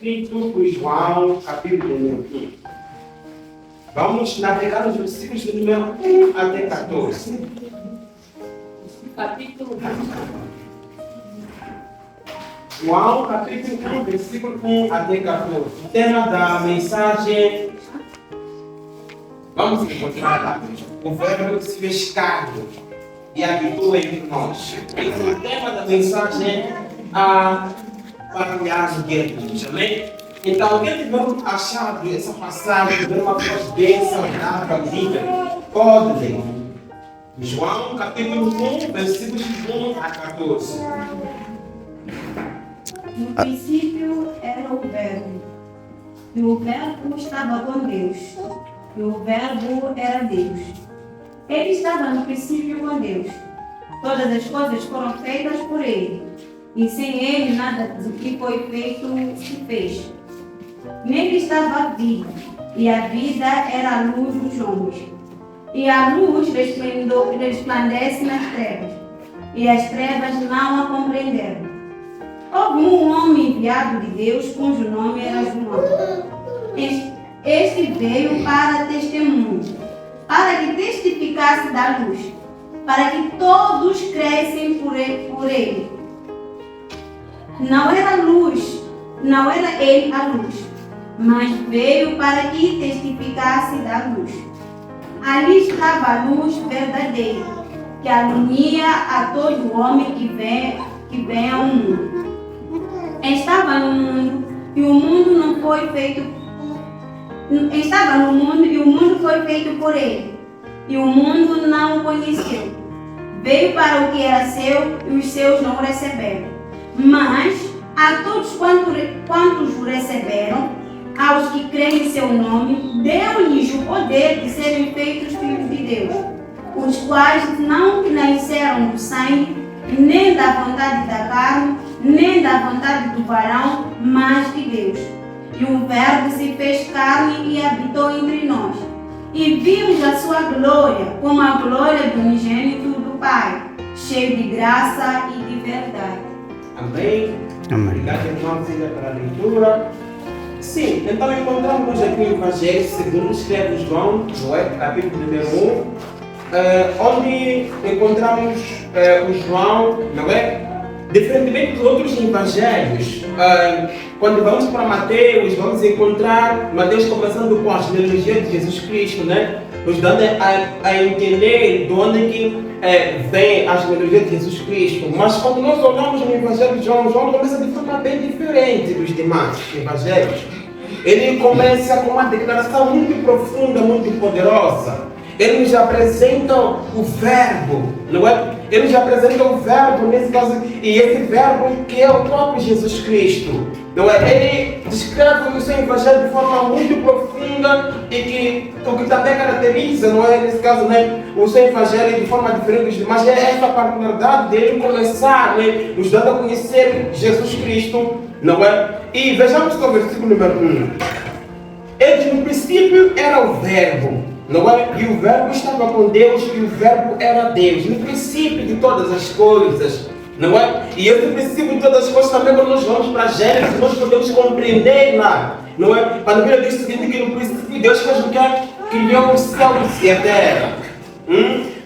escrito por João, capítulo 1. Vamos navegar nos versículos do número 1 até 14. Capítulo 1. João, capítulo 1, versículo 1 até 14. O tema da mensagem, vamos encontrar lá. O verbo que se fez carne e habitou entre nós. Esse é o tema da mensagem a partilhar no dia de hoje. Amém? Então, quem tiver achado essa passagem, tiver uma voz bem saudável, livre, pode ler. João, capítulo 1, versículos 1 a 14. No princípio era o Verbo, e o Verbo estava com Deus, e o Verbo era Deus. Ele estava no princípio com Deus. Todas as coisas foram feitas por Ele, e sem Ele nada do que foi feito se fez. Nele estava a vida, e a vida era a luz dos homens. E a luz resplandece nas trevas, e as trevas não a compreenderam. Houve um homem enviado de Deus, cujo nome era João. Este veio para testemunho, para que testificasse da luz, para que todos crescem por ele. Não era ele a luz, mas veio para que testificasse da luz. Ali estava a luz verdadeira, que alumia a todo homem que vem ao mundo. Estava no mundo e o mundo não foi feito. Estava no mundo e o mundo foi feito por ele, e o mundo não o conheceu. Veio para o que era seu e os seus não o receberam. Mas a todos quantos o receberam, aos que creem em seu nome, deu-lhes o poder de serem feitos filhos de Deus, os quais não nasceram do sangue, nem da vontade da carne, nem da vontade do varão, mas de Deus. E o Verbo se fez carne e habitou entre nós. E vimos a sua glória, como a glória do unigênito do Pai, cheio de graça e de verdade. Amém? Amém. Obrigado, irmãos, ainda pela leitura. Sim, então encontramos aqui o Evangelho segundo escreve João, capítulo número 1, onde encontramos o João, não é? Diferentemente dos outros evangelhos, quando vamos para Mateus, vamos encontrar Mateus começando com a genealogia de Jesus Cristo, né? Nos dando a entender de onde que vem a genealogia de Jesus Cristo. Mas quando nós olhamos no Evangelho de João, João começa de forma bem diferente dos demais evangelhos. Ele começa com uma declaração muito profunda, muito poderosa. Ele nos apresenta o verbo, não é? Ele nos apresenta o verbo nesse caso, e esse verbo que é o próprio Jesus Cristo, não é? Ele descreve o seu evangelho de forma muito profunda e que o que também caracteriza, não é? Nesse caso, né? O seu evangelho de forma diferente dos demais é essa particularidade dele começar, né? Nos dando a conhecer Jesus Cristo, não é? E vejamos o versículo número 1. Ele no princípio era o verbo. Não é? E o verbo estava com Deus e o verbo era Deus. No princípio de todas as coisas. Não é? E esse princípio de todas as coisas também, quando nós vamos para Gênesis, nós podemos compreender lá. Não é? Quando a Bíblia diz o seguinte, que no princípio Deus fez o que? Criou os céus e a terra.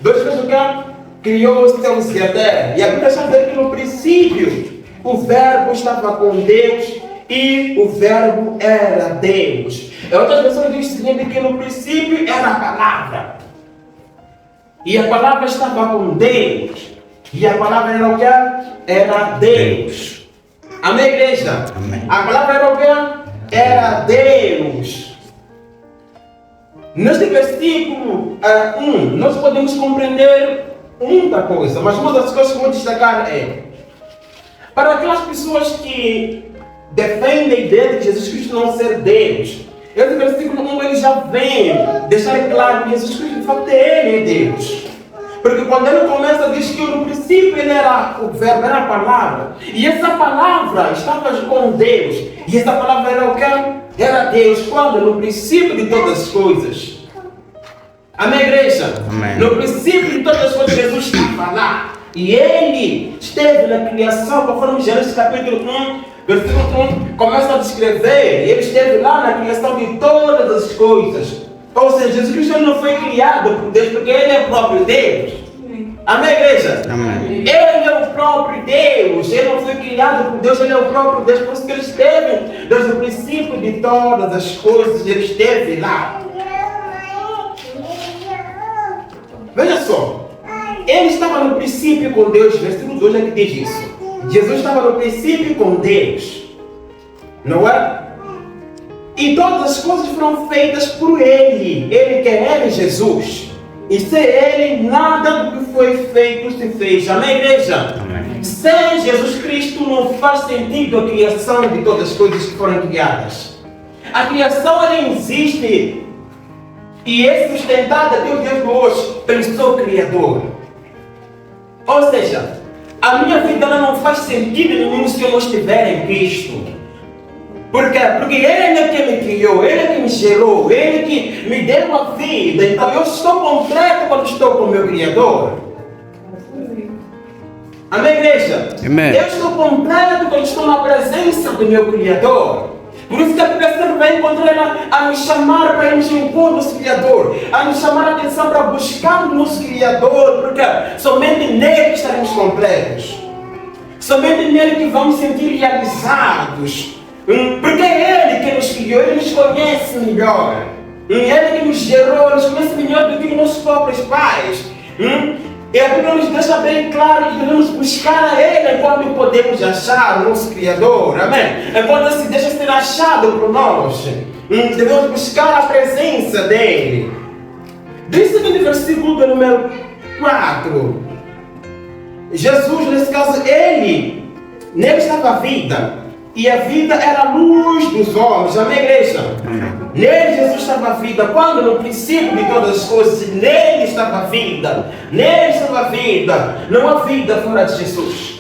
Deus fez o que? Criou os céus e a terra. E a Bíblia já diz que no princípio o verbo estava com Deus e o verbo era Deus. Outras pessoas dizem o seguinte, que no princípio era a palavra. E a palavra estava com Deus. E a palavra era o que? Era Deus. Amém, igreja? Amém. A palavra era o que? Era Deus. Neste versículo 1, nós podemos compreender muita coisa. Mas uma das coisas que vou destacar é, para aquelas pessoas que defendem a ideia de Jesus Cristo não ser Deus, esse versículo 1 ele já vem deixar claro que Jesus Cristo de fato Ele é Deus. Porque quando ele começa, diz que no princípio ele era o verbo, era a palavra. E essa palavra estava com Deus. E essa palavra era o que? Era Deus. Quando? No princípio de todas as coisas. Amém, igreja? Amém. No princípio de todas as coisas, Jesus estava lá. E ele esteve na criação, conforme Gênesis capítulo 1, Versículo 1 começa a descrever, ele esteve lá na criação de todas as coisas. Ou seja, Jesus Cristo não foi criado por Deus, porque Ele é o próprio Deus. Amém, igreja? Amém. Ele é o próprio Deus, Ele não foi criado por Deus, Ele é o próprio Deus, por isso que Ele esteve desde o princípio de todas as coisas, Ele esteve lá. Veja só, Ele estava no princípio com Deus, versículo 2 é que diz isso. Jesus estava no princípio com Deus, não é? E todas as coisas foram feitas por Ele, Ele que é Ele, Jesus. E sem Ele, nada do que foi feito se fez. Amém, igreja? Amém. Sem Jesus Cristo não faz sentido a criação de todas as coisas que foram criadas. A criação ela existe e é sustentada até os dias de hoje pelo seu Criador. Ou seja, a minha vida ela não faz sentido nenhum se eu não estiver em Cristo. Por quê? Porque Ele é que me criou, Ele é que me gerou, Ele que me deu a vida. Então eu estou completo quando estou com o meu Criador. Amém, igreja? Amém. Eu estou completo quando estou na presença do meu Criador. Por isso que a Bíblia sempre vai encontrar ela a me chamar para irmos em encontro do nosso Criador, a nos chamar a atenção para buscar o nosso Criador, porque somente nele estaremos completos. Somente nele que vamos sentir realizados. Porque é Ele que nos criou, Ele nos conhece melhor. Ele que nos gerou, nos conhece melhor do que os nossos próprios pais. E a Bíblia nos deixa bem claro que devemos buscar a Ele enquanto podemos achar o nosso Criador. Amém? Enquanto se deixa ser achado por nós. Devemos buscar a presença dEle. Diz aqui no versículo do número 4. Jesus, nesse caso, nele estava a vida. E a vida era a luz dos homens. Amém, igreja? Amém. Nele Jesus estava a vida. Quando no princípio de todas as coisas, nele estava a vida. Nele estava a vida. Não há vida fora de Jesus.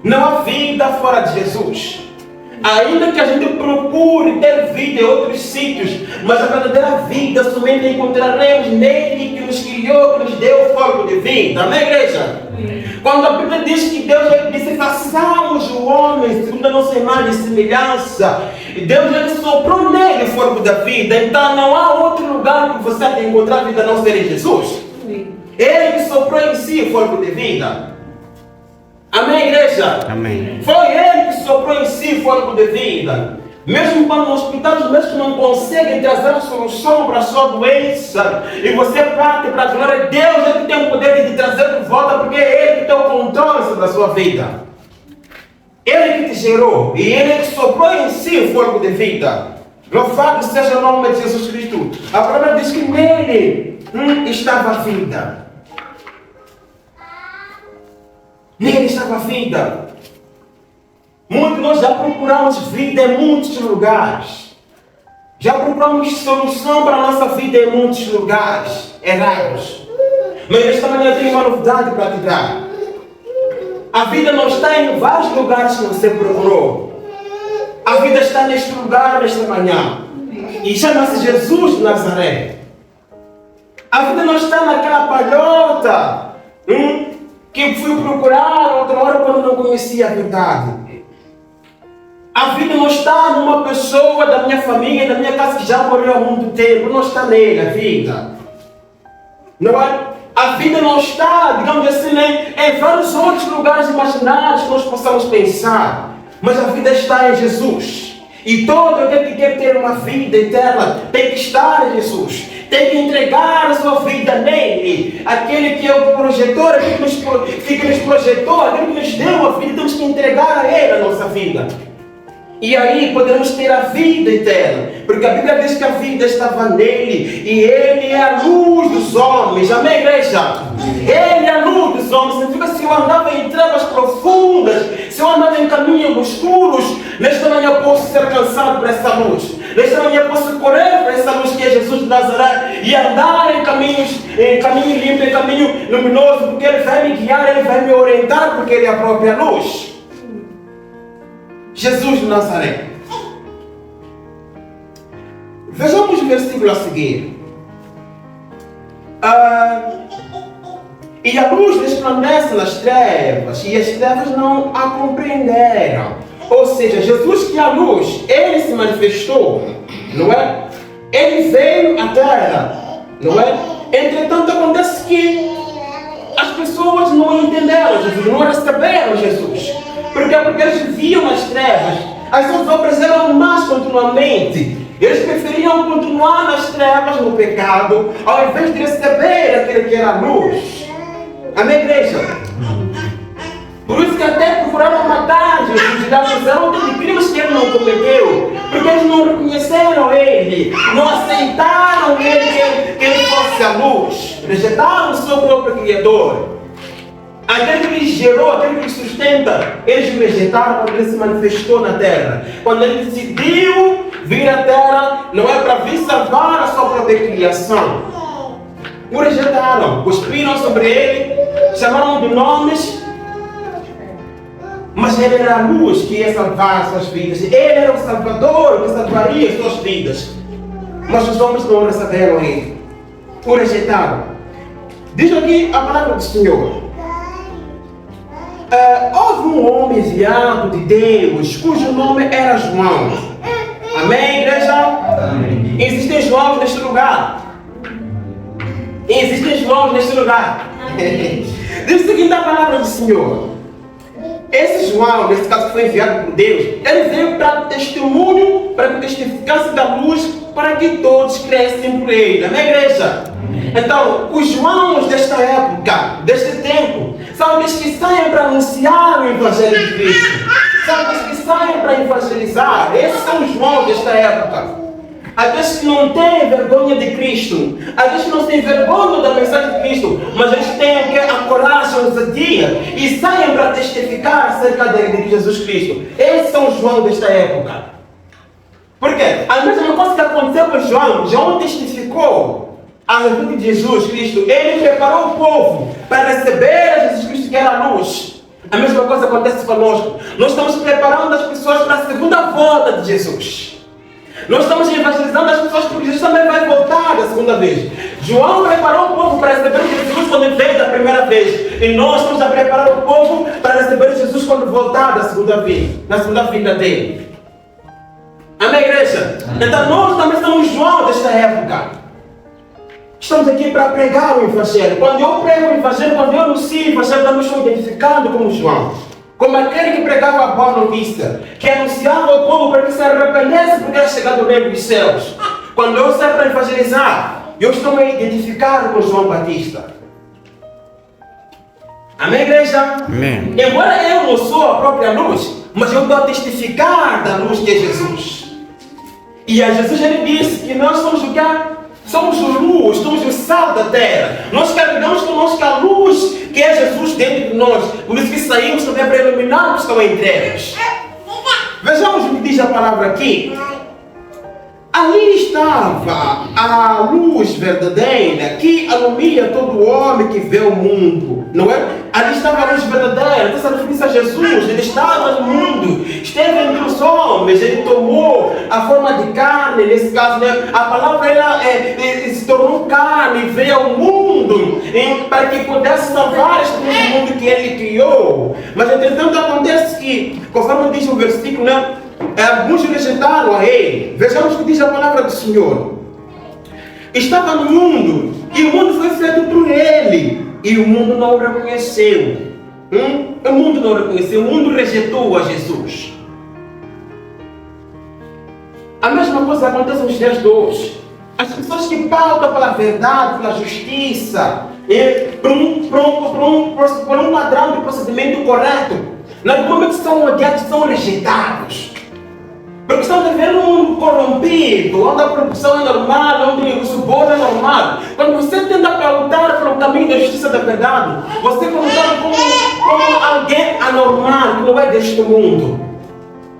Não há vida fora de Jesus. Ainda que a gente procure ter vida em outros sítios, mas a verdadeira vida somente encontraremos nele que nos criou, que nos deu fogo de vida. Amém, igreja? Quando a Bíblia diz que Deus disse, façamos o homem segundo a nossa imagem e semelhança, Deus ele soprou nele o fogo da vida. Então não há outro lugar que você tem que encontrar vida a não ser em Jesus. Ele que soprou em si o fogo de vida. Amém, igreja? Amém. Foi Ele que soprou em si o fogo de vida. Mesmo quando no hospital os médicos não conseguem trazer a solução para a sua doença, e você parte para a glória de Deus, Ele que tem o poder de trazer de volta, porque é Ele que tem o controle sobre a sua vida. Ele que te gerou, e Ele que soprou em si o fogo de vida. Louvado seja o nome de Jesus Cristo. A palavra diz que nele estava a vida. Nele estava a vida. Muitos nós já procuramos vida em muitos lugares. Já procuramos solução para a nossa vida em muitos lugares errados. Mas esta manhã eu tenho uma novidade para te dar. A vida não está em vários lugares que você procurou. A vida está neste lugar, nesta manhã. E chama-se Jesus de Nazaré. A vida não está naquela palhota que fui procurar outra hora quando não conhecia a verdade. A vida não está numa pessoa da minha família, da minha casa que já morreu há muito tempo. Não está nele a vida. Não é? A vida não está, digamos assim, em vários outros lugares imaginados que nós possamos pensar. Mas a vida está em Jesus. E todo aquele que quer ter uma vida eterna tem que estar em Jesus. Tem que entregar a sua vida nele. Aquele que é o projetor, aquele que nos projetou, aquele que nos deu a vida, temos que entregar a ele a nossa vida. E aí podemos ter a vida eterna. Porque a Bíblia diz que a vida estava nele. E ele é a luz dos homens. Amém, igreja? Ele é a luz dos homens. Significa que se eu andava em trevas profundas, se eu andava em caminhos escuros, nesta manhã eu posso ser alcançado por essa luz. Nesta manhã eu posso correr para essa luz que é Jesus de Nazaré e andar em caminho limpo, em caminho luminoso, porque Ele vai me guiar, Ele vai me orientar, porque Ele é a própria luz. Jesus de Nazaré. Vejamos o versículo a seguir. E a luz resplandece nas trevas, e as trevas não a compreenderam. Ou seja, Jesus que é a luz, ele se manifestou, não é? Ele veio à terra, não é? Entretanto, acontece que as pessoas não entenderam Jesus, não receberam Jesus. Por quê? Porque eles viviam nas trevas. As suas obras eram más continuamente. Eles preferiam continuar nas trevas, no pecado, ao invés de receber aquele que era a luz. Amém, igreja? Por isso que até procuraram matar Jesus e acusaram de crimes que ele não cometeu, porque eles não reconheceram ele, não aceitaram ele que ele fosse a luz, rejeitaram o seu próprio Criador. Aquele que lhes gerou, aquele que lhes sustenta, eles o rejeitaram quando ele se manifestou na terra. Quando ele decidiu vir à terra, não é para vir salvar a sua própria criação. O rejeitaram, cuspiram sobre ele, chamaram de nomes. Mas ele era a luz que ia salvar as suas vidas. Ele era o Salvador que salvaria as suas vidas. Mas os homens não receberam ele. O rejeitaram. Diz aqui a palavra do Senhor. Houve um homem enviado de Deus, cujo nome era João. Amém, igreja? Amém. Existem Joãos neste lugar. Existem Joãos neste lugar. Diz o seguinte a palavra do Senhor. Esse João, nesse caso que foi enviado por Deus, ele veio para testemunho, para que testificasse da luz, para que todos crescem por ele. Amém, igreja? Então, os Joãos desta época, deste tempo, são aqueles que saem para anunciar o Evangelho de Cristo. São aqueles que saem para evangelizar. Esses são os Joãos desta época. Aqueles que não têm vergonha de Cristo, aqueles que não têm vergonha da mensagem de Cristo, mas eles têm a coragem, a ousadia e saem para testificar acerca de Jesus Cristo. Esses são os João desta época. Por quê? A mesma coisa que aconteceu com João, João testificou a respeito de Jesus Cristo. Ele preparou o povo para receber a Jesus Cristo que era a luz. A mesma coisa acontece conosco. Nós estamos preparando as pessoas para a segunda volta de Jesus. Nós estamos evangelizando as pessoas porque Jesus também vai voltar da segunda vez. João preparou o povo para receber Jesus quando ele veio da primeira vez. E nós estamos a preparar o povo para receber Jesus quando voltar da segunda vez, na segunda vinda dele. Amém, igreja? Então nós também somos João desta época. Estamos aqui para pregar o Evangelho. Quando eu prego o Evangelho, quando eu anuncio o Evangelho, também estou identificando como João. Como aquele que pregava a boa notícia, que anunciava ao povo para que se arrependesse porque era chegado o reino dos céus. Quando eu saio para evangelizar, eu estou me identificando com João Batista. Amém, igreja? Amém. Embora eu não sou a própria luz, mas eu estou a testificar da luz que é Jesus. E a Jesus ele disse que nós somos o que? Somos luz, somos o sal da terra. Nós carregamos conosco a luz que é Jesus dentro de nós. Por isso que saímos também para iluminar os que estão em trevas. Vejamos o que diz a palavra aqui. Ali estava a luz verdadeira que alumia todo homem que vê o mundo, não é? Ali estava a luz verdadeira, essa referência a Jesus. Ele estava no mundo, esteve entre os homens, ele tomou a forma de carne, nesse caso, né? A palavra ela se tornou carne, veio ao mundo para que pudesse salvar este mundo que ele criou. Mas entretanto acontece que, conforme diz o versículo, né? Alguns rejeitaram a ele. Vejamos o que diz a palavra do Senhor. Estava no mundo e o mundo foi feito por ele e o mundo não o reconheceu. O mundo não o reconheceu, o mundo rejeitou a Jesus. A mesma coisa acontece nos dias de hoje. As pessoas que pautam pela verdade, pela justiça, por um padrão de procedimento correto, normalmente são odiados, são rejeitados. Porque estamos vivendo um mundo corrompido, onde a corrupção é normal, onde o suborno é normal. Quando você tenta lutar pelo caminho da justiça da verdade, você é colocado como alguém anormal, que não é deste mundo.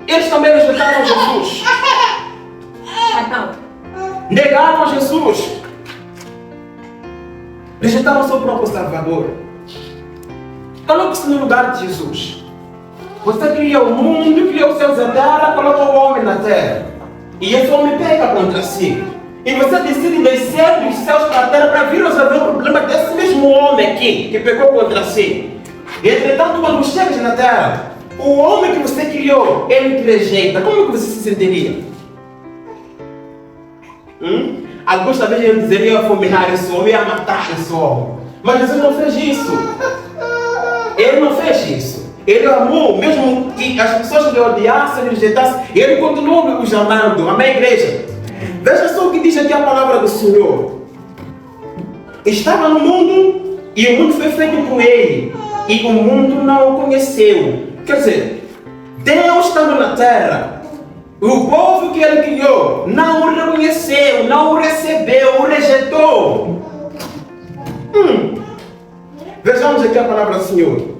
Eles também rejeitaram Jesus. Negaram Jesus. Rejeitaram o seu próprio Salvador. Coloque-se no lugar de Jesus. Você cria o mundo, cria os céus e a terra, coloca o homem na terra. E esse homem peca contra si. E você decide descer dos céus para a terra para vir resolver o problema desse mesmo homem aqui, que pecou contra si. E entretanto, quando chegas na terra, o homem que você criou, ele te rejeita. Como que você se sentiria? Alguns talvez iam dizer, eu ia fulminar esse homem, ia matar esse homem. Mas Jesus não fez isso. Ele não fez isso. Ele amou, mesmo que as pessoas lhe odiassem, lhe rejeitassem, ele continuou os amando. Amém, igreja? Veja só o que diz aqui a palavra do Senhor. Estava no mundo e o mundo foi feito por ele. E o mundo não o conheceu. Quer dizer, Deus estava na terra. O povo que ele criou não o reconheceu, não o recebeu, o rejeitou. Vejamos aqui a palavra do Senhor.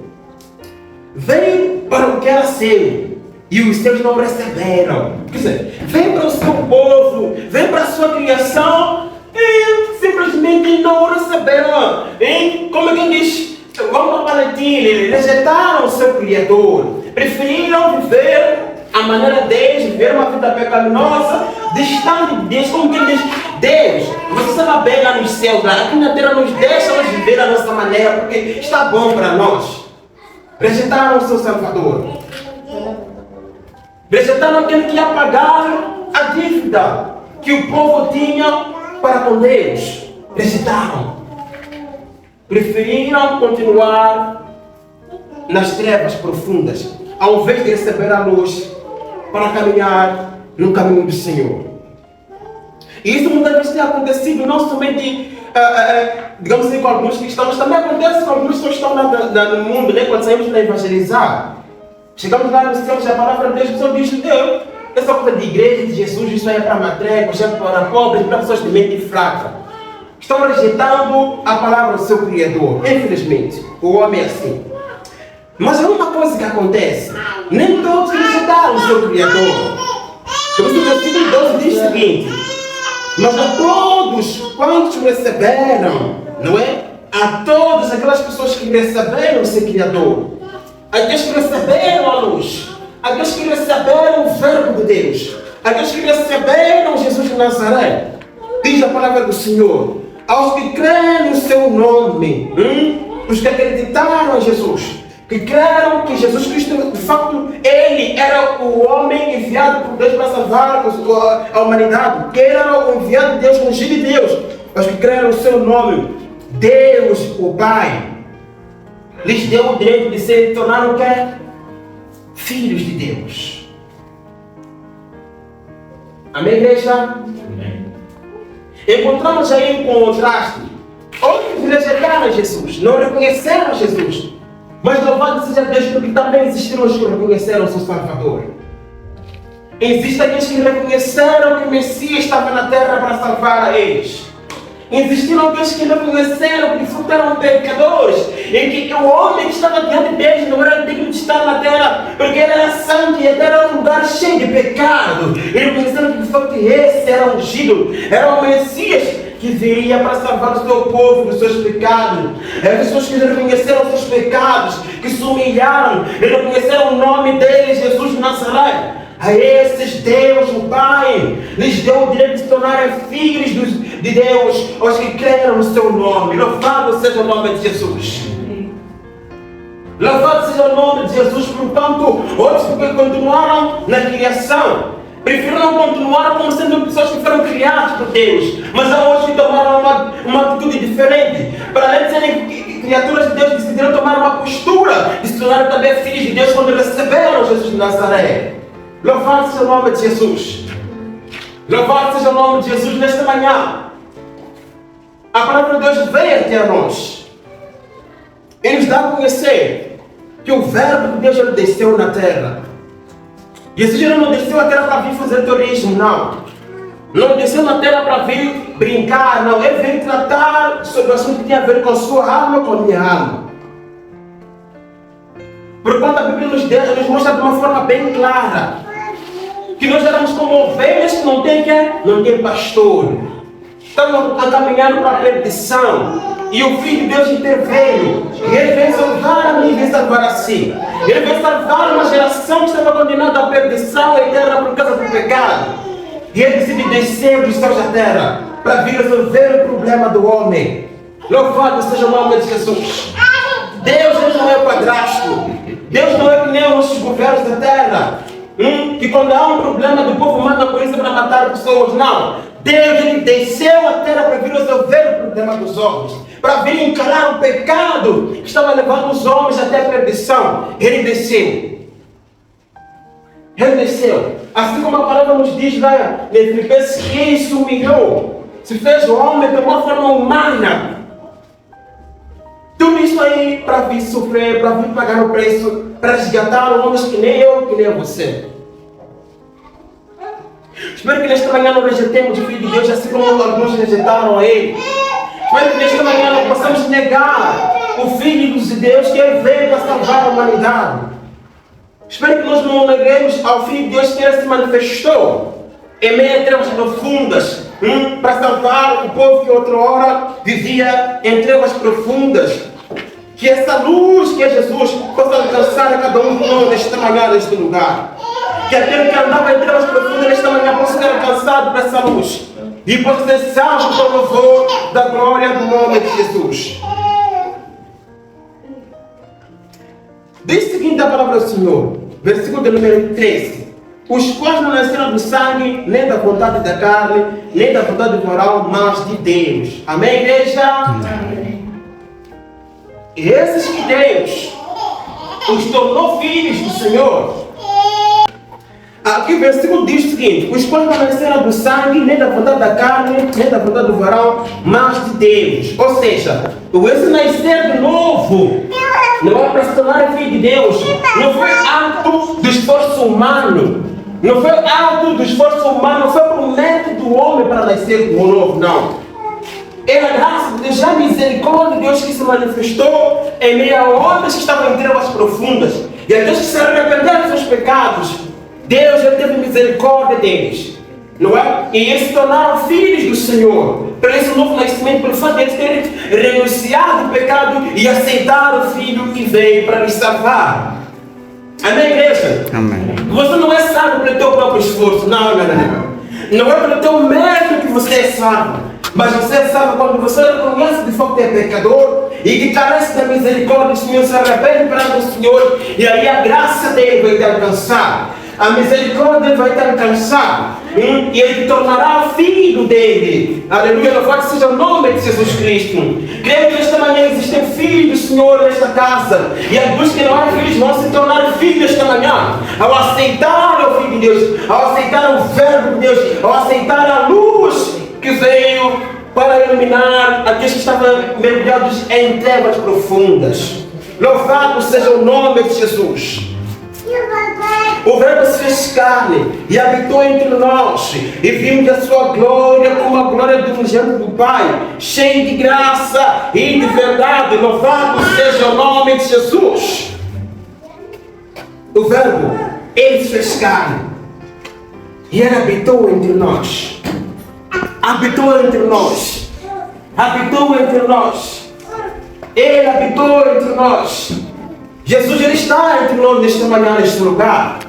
Veio para o que era seu e os seus não receberam. Quer dizer, vem para o seu povo, vem para a sua criação e simplesmente não o receberam. Como é que diz? Vamos para Valentim, eles rejeitaram o seu Criador, preferiram viver a maneira deles, viver uma vida pecaminosa, distante de Deus. Como que diz? Deus, você estava bem lá nos céus, lá. Aqui na terra nos deixa nós viver a nossa maneira, porque está bom para nós. Rejeitaram o seu Salvador. Rejeitaram aquele que ia pagar a dívida que o povo tinha para com Deus. Rejeitaram. Preferiram continuar nas trevas profundas, ao invés de receber a luz para caminhar no caminho do Senhor. E isso muitas vezes tem acontecido, não somente, digamos assim, com alguns cristãos, também acontece com alguns que estão no mundo, né? Quando saímos para evangelizar. Chegamos lá nos céus, a palavra de Deus só diz, Deus, essa coisa de igreja, de Jesus, isso aí é para matrecos, é para pobres, para pessoas de mente fraca. Estão rejeitando a palavra do seu Criador. Infelizmente, o homem é assim. Mas há uma coisa que acontece. Nem todos rejeitaram o seu Criador. Por isso o versículo 12 diz o seguinte: mas a todos quantos receberam, não é? A todas aquelas pessoas que receberam o seu Criador, aqueles que receberam a luz, aqueles que receberam o Verbo de Deus, aqueles que receberam Jesus de Nazaré, diz a palavra do Senhor, aos que creem no seu nome, os que acreditaram em Jesus, que creram que Jesus Cristo, de facto, ele era o homem enviado por Deus para salvar a humanidade, que ele era o enviado de Deus, o ungido de Deus, aos que creram no seu nome, Deus, o Pai, lhes deu o direito de se tornar o quê? Filhos de Deus. Amém, igreja? Amém. Encontramos aí um contraste. Outros rejeitaram Jesus, não reconheceram Jesus. Mas louvado seja Deus, porque também existiram os que reconheceram o seu Salvador. Existem aqueles que reconheceram que o Messias estava na terra para salvar a eles. Existiram aqueles que reconheceram que de fato eram pecadores e que o homem que estava diante deles não era digno de estar na terra, porque ele era santo e era um lugar cheio de pecado. E reconheceram que de fato esse era ungido, era o Messias que viria para salvar o seu povo dos seus pecados. Pessoas que reconheceram os seus pecados, que se humilharam e reconheceram o nome dele, Jesus de Nazaré. A esses Deus, o Pai, lhes deu o direito de se tornarem filhos de Deus, aos que creram no seu nome. Louvado seja o nome de Jesus. Louvado seja o nome de Jesus. Portanto, outros que continuaram na criação, preferiram continuar como sendo pessoas que foram criadas por Deus, mas há outros que tomaram uma atitude diferente. Para além de serem criaturas de Deus, decidiram tomar uma postura de se tornarem também filhos de Deus quando receberam Jesus de Nazaré. Louvado seja o nome de Jesus. Louvado seja o nome de Jesus nesta manhã. A palavra de Deus veio até a nós. Ele nos dá a conhecer que o Verbo de Deus ele desceu na terra. Jesus não desceu na terra para vir fazer turismo, não. Não desceu na terra para vir brincar, não. Ele veio tratar sobre o assunto que tem a ver com a sua alma, com a minha alma. Porquanto a Bíblia nos mostra de uma forma bem clara que nós éramos como ovelhas que não tem pastor. Estamos caminhando para a perdição. E o Filho de Deus interveio. E ele veio salvar a mim e veio salvar a si. Ele veio salvar uma geração que estava condenada à perdição eterna por causa do pecado. E ele decide descer dos céus da terra para vir resolver o problema do homem. Louvado seja o nome de Jesus. Deus ele não é o padrasto. Deus não é que nem os governos da terra. Que quando há um problema do povo manda a polícia para matar pessoas. Não. Deus ele desceu à terra para vir resolver o problema dos homens. Para vir encarar o pecado que estava levando os homens até a perdição. Ele desceu. Ele desceu. Assim como a palavra nos diz lá em Filipenses que ele se humilhou. Se fez o homem de uma forma humana. Tudo isso aí para vir sofrer, para vir pagar o preço, para resgatar homens que nem eu, que nem você. Espero que nesta manhã não rejeitemos o Filho de Deus, assim como alguns rejeitaram a Ele. Espero que nesta manhã não possamos negar o Filho de Deus que Ele veio para salvar a humanidade. Espero que nós não neguemos ao Filho de Deus que Ele se manifestou em meio a trevas profundas, para salvar o povo que outrora vivia em trevas profundas. Que essa luz que é Jesus possa alcançar a cada um de nós nesta manhã, neste lugar. Que aquele que andava em trevas profundas nesta manhã possa ser alcançado por essa luz. E possa ser salvo para o louvor da glória do nome de Jesus. Diz o seguinte a palavra do Senhor, versículo de número 13. Os quais não nasceram do sangue, nem da vontade da carne, nem da vontade do moral, mas de Deus. Amém, igreja? Amém. E esses que Deus os tornou filhos do Senhor. Aqui o versículo diz o seguinte: os quais não nasceram do sangue, nem da vontade da carne, nem da vontade do varão, mas de Deus. Ou seja, esse nascer de novo não é para se tornar filho de Deus. Não foi ato do esforço humano. Não foi ato do esforço humano. Não foi por método do homem para nascer de novo, não. É a graça de Deus, a misericórdia de Deus que se manifestou em meio a ondas que estavam em trevas profundas. E aqueles que se arrependeram dos seus pecados, Deus já teve misericórdia deles, não é? E eles se tornaram filhos do Senhor. Por esse novo nascimento, pelo fato de eles terem renunciado o pecado e aceitado o Filho que veio para lhes salvar. Amém, igreja? Amém. Você não é salvo pelo teu próprio esforço, não. Não é pelo teu mérito que você é salvo. Mas você é salvo quando você reconhece de fato que é pecador e que carece da misericórdia do Senhor, se arrepende perante o Senhor, e aí a graça dele vai te alcançar. A misericórdia dele vai te alcançar. E ele te tornará filho dele. Aleluia, louvado seja o nome de Jesus Cristo. Creio que nesta manhã existem filhos do Senhor nesta casa. E alguns que não eram filhos vão se tornar filhos esta manhã. Ao aceitar o Filho de Deus, ao aceitar o Verbo de Deus, ao aceitar a luz que veio para iluminar aqueles que estavam mergulhados em trevas profundas. Louvado seja o nome de Jesus. O Verbo se fez carne e habitou entre nós, e vimos a sua glória como a glória do unigênito do Pai, cheio de graça e de verdade. Louvado seja o nome de Jesus. O Verbo, ele se fez carne e ele habitou entre nós. Habitou entre nós. Habitou entre nós. Ele habitou entre nós. Jesus ele está entre nós nesta manhã, neste lugar.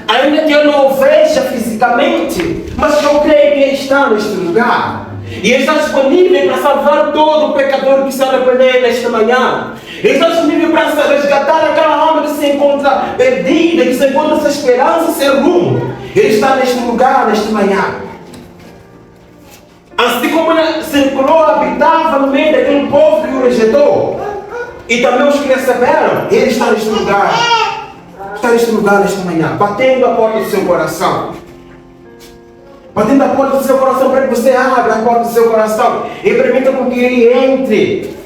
Ainda que eu não o veja fisicamente, mas eu creio que ele está neste lugar. E ele está disponível para salvar todo o pecador que se arrepender nesta manhã. Ele está disponível para resgatar aquela alma que se encontra perdida, que se encontra sem esperança, sem rumo. Ele está neste lugar, nesta manhã. Assim como ele circulou, habitava no meio daquele povo que o rejeitou, e também os que receberam, ele está neste lugar. Está neste lugar nesta manhã, batendo a porta do seu coração. Batendo a porta do seu coração para que você abra a porta do seu coração e permita com que ele entre.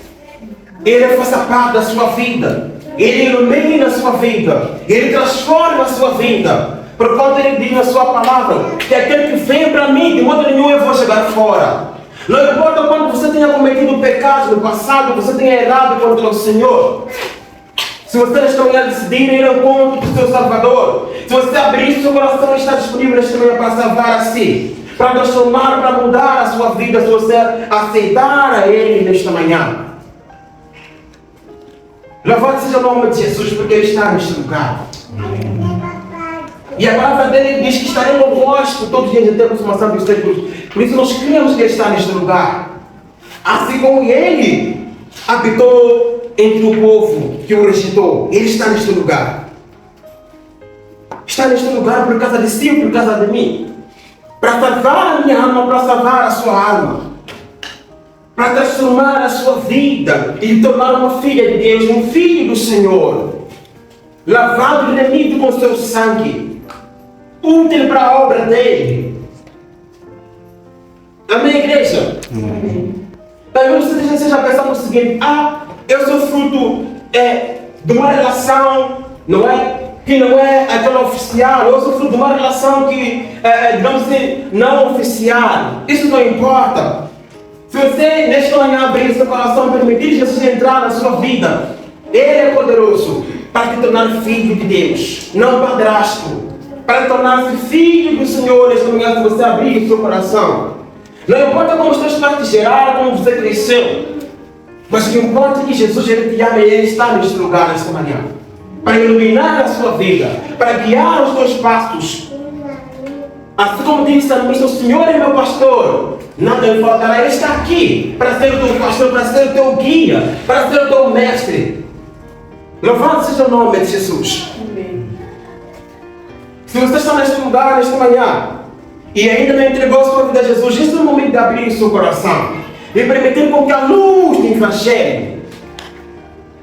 Ele faça parte da sua vida. Ele ilumina a sua vida. Ele transforma a sua vida. Por quanto ele diz na sua palavra que aquele que vem para mim, de modo nenhum eu vou jogar fora. Não importa quando você tenha cometido pecado no passado, você tenha errado contra o Senhor. Se você nesta manhã decidir ir ao encontro do seu Salvador, se você abrir seu coração, está disponível nesta manhã para salvar a si, para transformar, para mudar a sua vida, se você aceitar a Ele nesta manhã. Louvado seja o nome de Jesus, porque Ele está neste lugar. E a palavra dele diz que estaremos convosco todos os dias até a consumação dos séculos. Por isso nós cremos que ele está neste lugar. Assim como ele habitou entre o povo que o rejeitou, ele está neste lugar. Está neste lugar por causa de si, por causa de mim. Para salvar a minha alma, para salvar a sua alma. Para transformar a sua vida e tornar uma filha de Deus, um filho do Senhor. Lavado e remido com seu sangue. Útil para a obra dele. Amém, igreja? Amém. Talvez você esteja pensando o seguinte: eu sou fruto de uma relação, não é? Que não é aquela oficial. Eu sou fruto de uma relação que, digamos assim, não oficial. Isso não importa. Se você neste manhã abrir seu coração e permitir Jesus entrar na sua vida, Ele é poderoso para te tornar filho de Deus, não padrasto. Para tornar-se filho do Senhor neste manhã, se você abrir o seu coração. Não importa como os teus pais te geraram, como você cresceu. Mas o que importa é que Jesus, Ele te ama e Ele está neste lugar, nesta manhã. Para iluminar a sua vida, para guiar os teus passos. Assim como disse a missa, o Senhor é meu pastor, nada me faltará. Ele está aqui para ser o teu pastor, para ser o teu guia, para ser o teu mestre. Louvado seja o nome de Jesus. Amém. Se você está neste lugar, nesta manhã, e ainda não entregou a sua vida a Jesus, este é o momento de abrir o seu coração e permitir com que a luz do Evangelho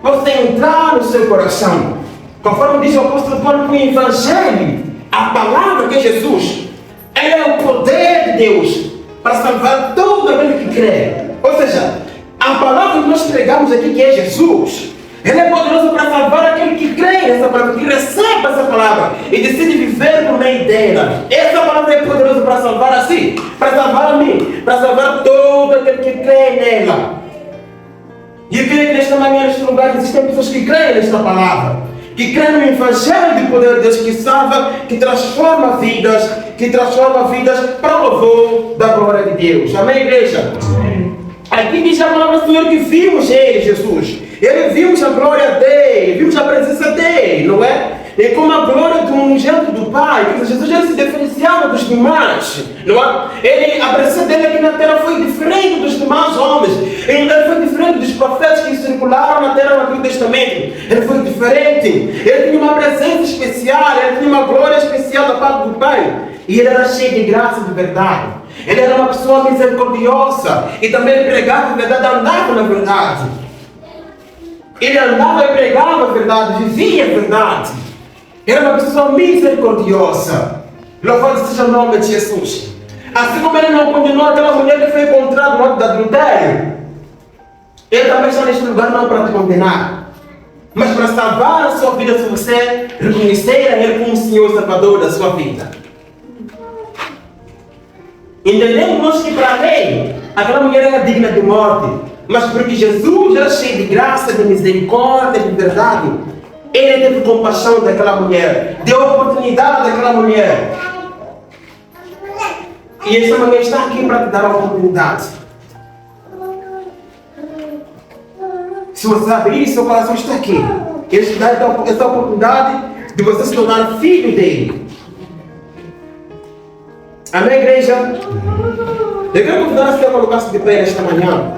possa entrar no seu coração. Conforme diz o apóstolo Paulo, que o Evangelho, a palavra que é Jesus, ele é o poder de Deus para salvar todo aquele que crê. Ou seja, a palavra que nós pregamos aqui, que é Jesus, ele é poderoso para salvar aquele que crê nessa palavra, que recebe essa palavra e decide viver no meio dela. Essa palavra é poderosa para salvar a si, para salvar a mim, para salvar todo aquele que crê nela. E eu creio que nesta manhã, neste lugar, existem pessoas que creem nesta palavra, que creem no Evangelho do poder de Deus, que salva, que transforma vidas para o louvor da glória de Deus. Amém, igreja? Amém. Aqui diz a palavra do Senhor que vimos Ele, Jesus. Ele vimos a glória dele, vimos a presença dele, não é? E como a glória do unigênito do Pai, que Jesus já se diferenciava dos demais, não é? A presença dele aqui na terra foi diferente dos demais homens. Ele foi diferente dos profetas que circularam na terra no Antigo Testamento. Ele foi diferente. Ele tinha uma presença especial, ele tinha uma glória especial da parte do Pai. E ele era cheio de graça e de verdade. Ele era uma pessoa misericordiosa e também pregava a verdade, andava na verdade. Ele andava e pregava a verdade, vivia a verdade. Era uma pessoa misericordiosa. Louvado seja o nome de Jesus. Assim como ele não condenou aquela mulher que foi encontrada no ato de adultério, ele também está neste lugar não para te condenar, mas para salvar a sua vida, se você reconhecer a Ele como Senhor e Salvador da sua vida. Entendemos nós que para a lei, aquela mulher era digna de morte, mas porque Jesus era cheio de graça, de misericórdia, de verdade, Ele teve compaixão daquela mulher, deu oportunidade daquela mulher. E essa mulher está aqui para te dar a oportunidade. Se você abrir, seu coração está aqui. Ele te dá essa oportunidade de você se tornar filho dele. Amém, igreja? Eu quero convidar você a colocar-se de pé nesta manhã.